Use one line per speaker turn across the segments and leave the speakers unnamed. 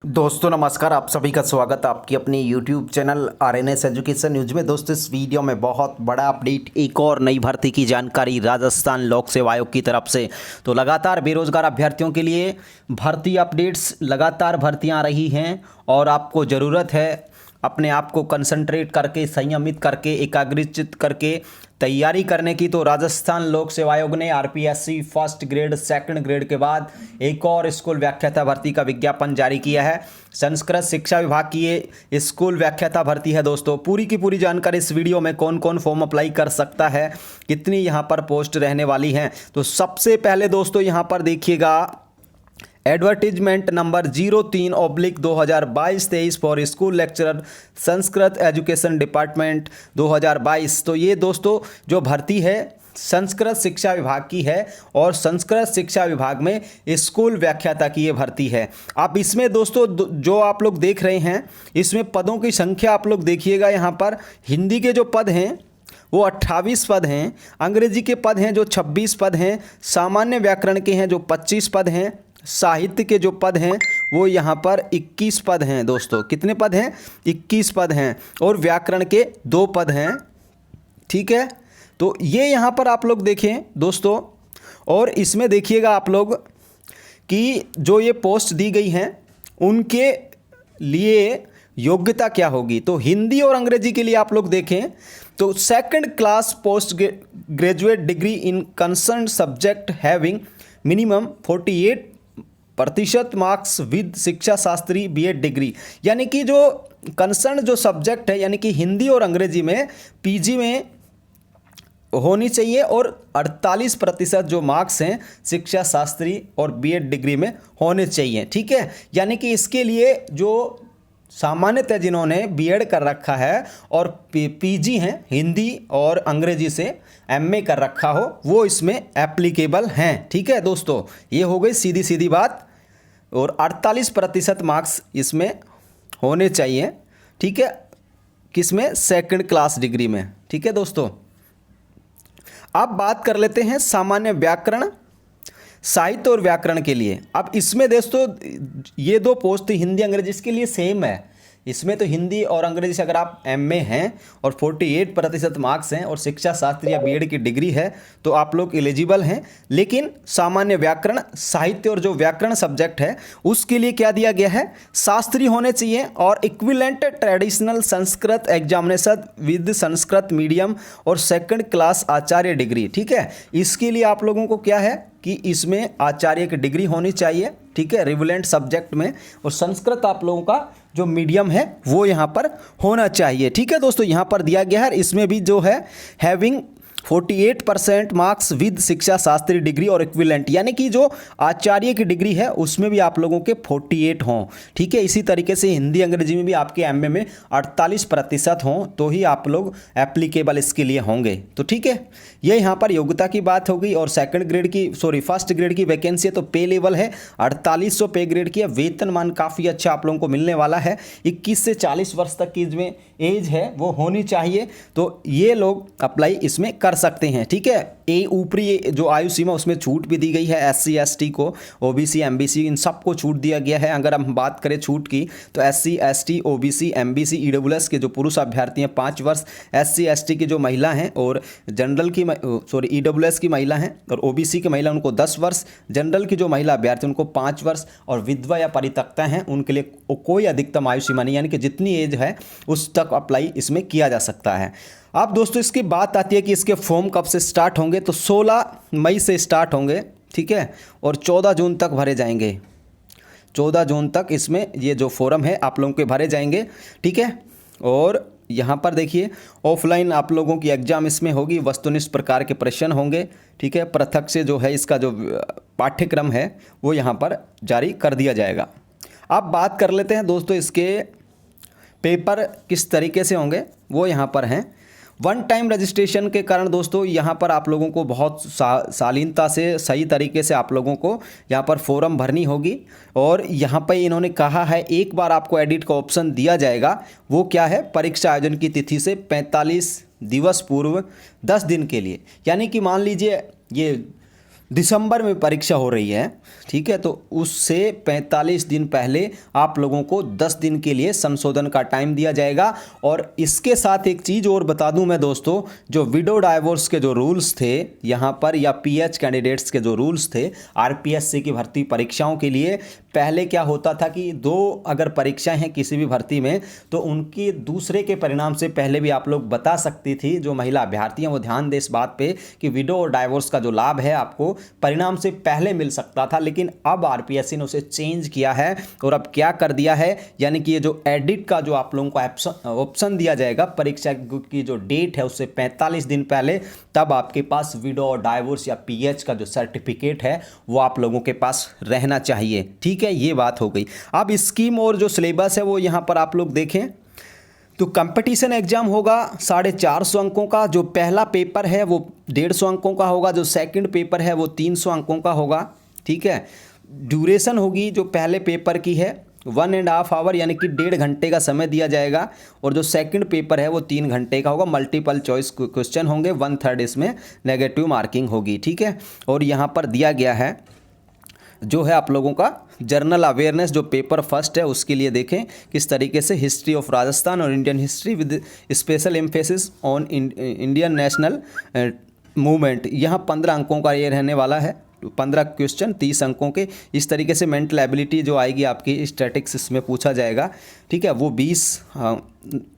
दोस्तों नमस्कार, आप सभी का स्वागत है आपकी अपनी YouTube channel RNS education news में। दोस्तों इस वीडियो में बहुत बड़ा अपडेट, एक और नई भर्ती की जानकारी राजस्थान लोक सेवा आयोग की तरफ से। तो लगातार बेरोजगार अभ्यर्थियों के लिए भर्ती अपडेट्स, लगातार भर्तियां आ रही हैं और आपको ज़रूरत है अपने आप को कंसंट्रेट करके, संयमित करके, एकाग्रचित करके तैयारी करने की। तो राजस्थान लोक सेवा आयोग ने RPSC first grade, second grade के बाद एक और स्कूल व्याख्याता भर्ती का विज्ञापन जारी किया है। संस्कृत शिक्षा विभाग की ये स्कूल व्याख्याता भर्ती है। दोस्तों पूरी की पूरी जानकारी इस वीडियो में, कौन कौन फॉर्म अप्लाई कर सकता है, कितनी यहाँ पर पोस्ट रहने वाली हैं। तो सबसे पहले दोस्तों यहाँ पर देखिएगा, advertisement number 03/2022-23 for school lecturer Sanskrit education department 2022। तो ये दोस्तों जो भर्ती है संस्कृत शिक्षा विभाग की है और संस्कृत शिक्षा विभाग में स्कूल व्याख्याता की ये भर्ती है। अब इसमें दोस्तों जो आप लोग देख रहे हैं, इसमें पदों की संख्या आप लोग देखिएगा। यहाँ पर हिंदी के जो पद हैं वो 28 पद हैं, अंग्रेजी के पद हैं जो 26 पद हैं, सामान्य व्याकरण के हैं जो 25 पद हैं, साहित्य के जो पद हैं वो यहाँ पर 21 पद हैं। दोस्तों कितने पद हैं? 21 पद हैं और व्याकरण के 2 पद हैं। ठीक है, तो ये यहाँ पर आप लोग देखें दोस्तों, और इसमें देखिएगा आप लोग कि जो ये पोस्ट दी गई हैं उनके लिए योग्यता क्या होगी। तो हिंदी और अंग्रेजी के लिए आप लोग देखें तो second class post graduate degree in concern subject having minimum 48% marks with शिक्षा शास्त्री बीएड डिग्री, यानी कि जो कंसर्न जो सब्जेक्ट है, यानी कि हिंदी और अंग्रेजी में पीजी में होनी चाहिए और 48% जो मार्क्स हैं शिक्षा शास्त्री और बीएड डिग्री में होने चाहिए। ठीक है, यानी कि इसके लिए जो सामान्यतः जिन्होंने बीएड कर रखा है और पीजी हैं हिंदी और अंग्रेजी से, एमए कर रखा हो, वो इसमें एप्लीकेबल हैं। ठीक है दोस्तों, ये हो गई सीधी सीधी बात। और 48% मार्क्स इसमें होने चाहिए। ठीक है, किसमें? सेकंड क्लास डिग्री में। ठीक है दोस्तों, अब बात कर लेते हैं सामान्य व्याकरण, साहित्य और व्याकरण के लिए। अब इसमें दोस्तों ये 2 पोस्ट हिंदी अंग्रेजी इसके लिए सेम है। इसमें तो हिंदी और अंग्रेजी से अगर आप एमए हैं और 48% मार्क्स हैं और शिक्षा शास्त्री या बीएड की डिग्री है तो आप लोग एलिजिबल हैं। लेकिन सामान्य व्याकरण, साहित्य और जो व्याकरण सब्जेक्ट है उसके लिए क्या दिया गया है? शास्त्री होने चाहिए और equivalent traditional Sanskrit examination with Sanskrit medium और सेकंड क्लास आचार्य डिग्री। ठीक है, इसके लिए आप लोगों को क्या है कि इसमें आचार्य की डिग्री होनी चाहिए। ठीक है, रिवलेंट सब्जेक्ट में, और संस्कृत आप लोगों का जो मीडियम है वो यहाँ पर होना चाहिए। ठीक है दोस्तों, यहाँ पर दिया गया है। इसमें भी जो है हैविंग 48% मार्क्स विद शिक्षा शास्त्री डिग्री और इक्विवेलेंट, यानी कि जो आचार्य की डिग्री है उसमें भी आप लोगों के 48 हों। ठीक है, इसी तरीके से हिंदी अंग्रेजी में भी आपके एमए में 48% हों तो ही आप लोग एप्लीकेबल इसके लिए होंगे। तो ठीक है, ये यहाँ पर योग्यता की बात होगी। और फर्स्ट ग्रेड की वैकेंसी है तो पे लेवल है 4800 पे ग्रेड की है। वेतनमान काफ़ी अच्छा आप लोगों को मिलने वाला है। 21 से 40 वर्ष तक की इसमें एज है वो होनी चाहिए, तो ये लोग अप्लाई इसमें कर सकते हैं। ठीक है, ये ऊपरी जो आयु सीमा उसमें छूट भी दी गई है। एससी एसटी को, ओबीसी एमबीसी इन सबको छूट दिया गया है। अगर हम बात करें छूट की तो SC ST OBC MBC EWS के जो पुरुष अभ्यर्थी हैं 5 वर्ष, एससी एसटी की जो महिला हैं और जनरल की ईडब्ल्यूएस की महिला हैं और ओबीसी की महिला उनको 10 वर्ष, जनरल की जो महिला अभ्यर्थी उनको 5 वर्ष, और विधवा या परित्यक्ता हैं उनके लिए कोई अधिकतम आयु सीमा नहीं, यानी कि जितनी एज है उस तक अप्लाई इसमें किया जा सकता है। अब दोस्तों इसकी बात आती है कि इसके फॉर्म कब से स्टार्ट होंगे, तो 16 मई से स्टार्ट होंगे। ठीक है, और 14 जून तक भरे जाएंगे। 14 जून तक इसमें ये जो फॉर्म है आप लोगों के भरे जाएंगे। ठीक है, और यहाँ पर देखिए ऑफलाइन आप लोगों की एग्ज़ाम इसमें होगी, वस्तुनिष्ठ प्रकार के प्रश्न होंगे। ठीक है, पृथक से जो है इसका जो पाठ्यक्रम है वो यहाँ पर जारी कर दिया जाएगा। अब बात कर लेते हैं दोस्तों इसके पेपर किस तरीके से होंगे, वो यहाँ पर हैं। वन टाइम रजिस्ट्रेशन के कारण दोस्तों यहाँ पर आप लोगों को बहुत शालीनता से, सही तरीके से आप लोगों को यहाँ पर फॉर्म भरनी होगी। और यहाँ पर इन्होंने कहा है एक बार आपको एडिट का ऑप्शन दिया जाएगा, वो क्या है? परीक्षा आयोजन की तिथि से 45 दिवस पूर्व 10 दिन के लिए। यानी कि मान लीजिए ये दिसंबर में परीक्षा हो रही है, ठीक है, तो उससे 45 दिन पहले आप लोगों को 10 दिन के लिए संशोधन का टाइम दिया जाएगा। और इसके साथ एक चीज़ और बता दूं मैं दोस्तों, जो विडो डाइवोर्स के जो रूल्स थे यहाँ पर, या पीएच कैंडिडेट्स के जो रूल्स थे आरपीएससी की भर्ती परीक्षाओं के लिए, पहले क्या होता था कि दो अगर परीक्षाएं हैं किसी भी भर्ती में तो उनकी दूसरे के परिणाम से पहले भी आप लोग बता सकती थी, जो महिला अभ्यर्थी हैं वो ध्यान दें इस बात पे कि विडो और डाइवोर्स का जो लाभ है आपको परिणाम से पहले मिल सकता था, लेकिन अब आरपीएससी ने उसे चेंज किया है। और अब क्या कर दिया है, यानी कि ये जो एडिट का जो आप लोगों को ऑप्शन दिया जाएगा परीक्षा की जो डेट है उससे 45 दिन पहले, तब आपके पास विडो और डाइवोर्स या पीएच का जो सर्टिफिकेट है वो आप लोगों के पास रहना चाहिए। ठीक है, ये बात हो गई। अब स्कीम और जो सिलेबस है वो यहाँ पर आप लोग देखें तो कंपटीशन एग्जाम होगा 450 अंकों का। जो पहला पेपर है वो 150 अंकों का होगा, जो सेकंड पेपर है वो 300 अंकों का होगा। ठीक है, ड्यूरेशन होगी जो पहले पेपर की है 1.5 आवर, यानी कि 1.5 घंटे का समय दिया जाएगा। और जो सेकंड पेपर है वो 3 घंटे का होगा। मल्टीपल चॉइस क्वेश्चन होंगे, 1/3 इसमें नेगेटिव मार्किंग होगी। ठीक है, और यहाँ पर दिया गया है जो है आप लोगों का जनरल अवेयरनेस, जो पेपर फर्स्ट है उसके लिए देखें किस तरीके से हिस्ट्री ऑफ राजस्थान और Indian history with special emphasis on Indian national movement. यहाँ 15 अंकों का ये रहने वाला है, 15 क्वेश्चन 30 अंकों के। इस तरीके से मेंटल एबिलिटी जो आएगी आपकी स्टैटिक्स में पूछा जाएगा। ठीक है, वो 20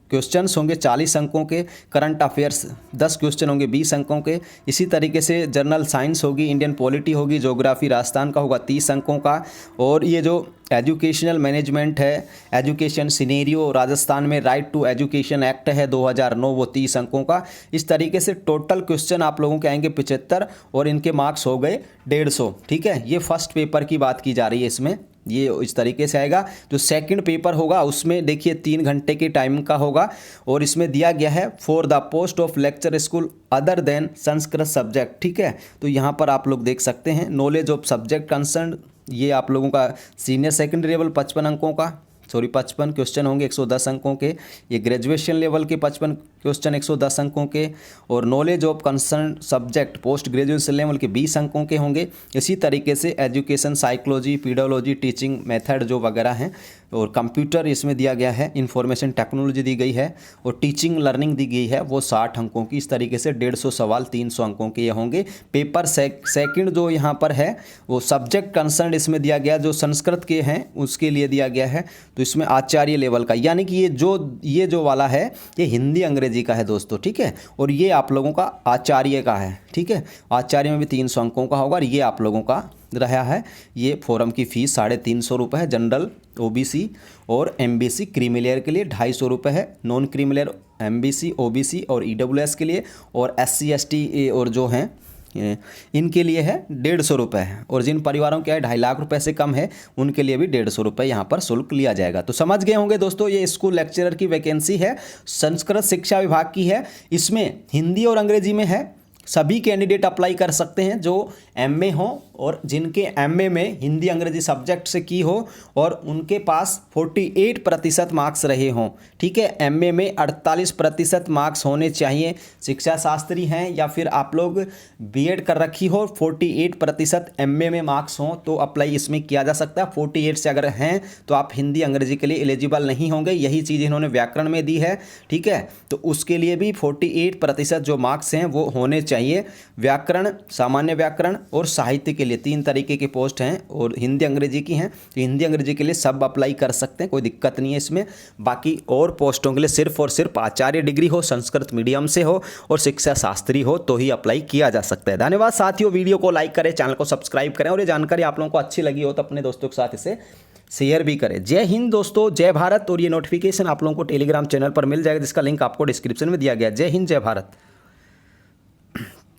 क्वेश्चंस होंगे 40 अंकों के। करंट अफेयर्स 10 क्वेश्चन होंगे 20 अंकों के। इसी तरीके से जनरल साइंस होगी, इंडियन पॉलिटी होगी, ज्योग्राफी राजस्थान का होगा 30 अंकों का। और ये जो एजुकेशनल मैनेजमेंट है, एजुकेशन सिनेरियो राजस्थान में, राइट टू एजुकेशन एक्ट है 2009 वो 30 अंकों का। इस तरीके से टोटल क्वेश्चन आप लोगों के आएंगे 75 और इनके मार्क्स हो गए 150। ठीक है, ये फर्स्ट पेपर की बात की जा रही है इसमें, ये इस तरीके से आएगा। जो सेकंड पेपर होगा उसमें देखिए 3 घंटे के टाइम का होगा। और इसमें दिया गया है for the post of lecture school other than Sanskrit subject. ठीक है, तो यहाँ पर आप लोग देख सकते हैं नॉलेज ऑफ सब्जेक्ट कंसर्न, ये आप लोगों का सीनियर सेकेंडरी लेवल 55 अंकों का, 55 क्वेश्चन होंगे 110 अंकों के। ये ग्रेजुएशन लेवल के 55 क्वेश्चन 110 अंकों के। और knowledge of concern subject post graduation level के 20 अंकों के होंगे। इसी तरीके से education psychology, pedology, teaching method जो वगैरह हैं, और कंप्यूटर इसमें दिया गया है, इंफॉर्मेशन टेक्नोलॉजी दी गई है, और टीचिंग लर्निंग दी गई है वो 60 अंकों की। इस तरीके से 150 सवाल 300 अंकों के ये होंगे। पेपर सेकंड जो यहाँ पर है वो सब्जेक्ट कंसर्न इसमें दिया गया, जो संस्कृत के हैं उसके लिए दिया गया है। तो इसमें आचार्य लेवल का, यानी कि ये जो वाला है ये हिंदी अंग्रेजी का है दोस्तों। ठीक है, और ये आप लोगों का आचार्य का है। ठीक है, आचार्य में भी 300 अंकों का होगा। और ये आप लोगों का रहा है, ये फोरम की फ़ीस 350 रुपये है। जनरल, ओबीसी और एमबीसी क्रीमी लेयर के लिए 250 रुपये है। Non creamy layer MBC, OBC और ईडब्ल्यूएस के लिए, और एससी एसटी और जो हैं इनके लिए है 150 रुपये है। और जिन परिवारों के 2.5 लाख रुपए से कम है उनके लिए भी 150 रुपये यहाँ पर शुल्क लिया जाएगा। तो समझ गए होंगे दोस्तों, ये स्कूल लेक्चरर की वैकेंसी है, संस्कृत शिक्षा विभाग की है। इसमें हिंदी और अंग्रेजी में है। सभी कैंडिडेट अप्लाई कर सकते हैं जो एमए हो और जिनके एमए में हिंदी अंग्रेजी सब्जेक्ट से की हो और उनके पास 48% मार्क्स रहे हों। ठीक है, एमए में 48% मार्क्स होने चाहिए। शिक्षा शास्त्री हैं या फिर आप लोग बीएड कर रखी हो, 48% एमए में मार्क्स हों तो अप्लाई इसमें किया जा सकता है। 48 से अगर हैं तो आप हिंदी अंग्रेजी के लिए एलिजिबल नहीं होंगे। यही चीज़ इन्होंने व्याकरण में दी है। ठीक है, तो उसके लिए भी 48% जो मार्क्स हैं वो होने चाहिए। व्याकरण, सामान्य व्याकरण और साहित्य के लिए 3 तरीके के पोस्ट हैं और हिंदी अंग्रेजी की हैं। तो हिंदी अंग्रेजी के लिए सब अप्लाई कर सकते हैं, कोई दिक्कत नहीं है इसमें। बाकी और पोस्टों के लिए सिर्फ और सिर्फ आचार्य डिग्री हो, संस्कृत मीडियम से हो और शिक्षा शास्त्री हो तो ही अप्लाई किया जा सकता है। धन्यवाद साथियों, वीडियो को लाइक करें, चैनल को सब्सक्राइब करें और ये जानकारी आप लोगों को अच्छी लगी हो तो अपने दोस्तों के साथ इसे शेयर भी करें। जय हिंद दोस्तों, जय भारत। और ये नोटिफिकेशन आप लोगों को टेलीग्राम चैनल पर मिल जाएगा जिसका लिंक आपको डिस्क्रिप्शन में दिया गया है। जय हिंद, जय भारत।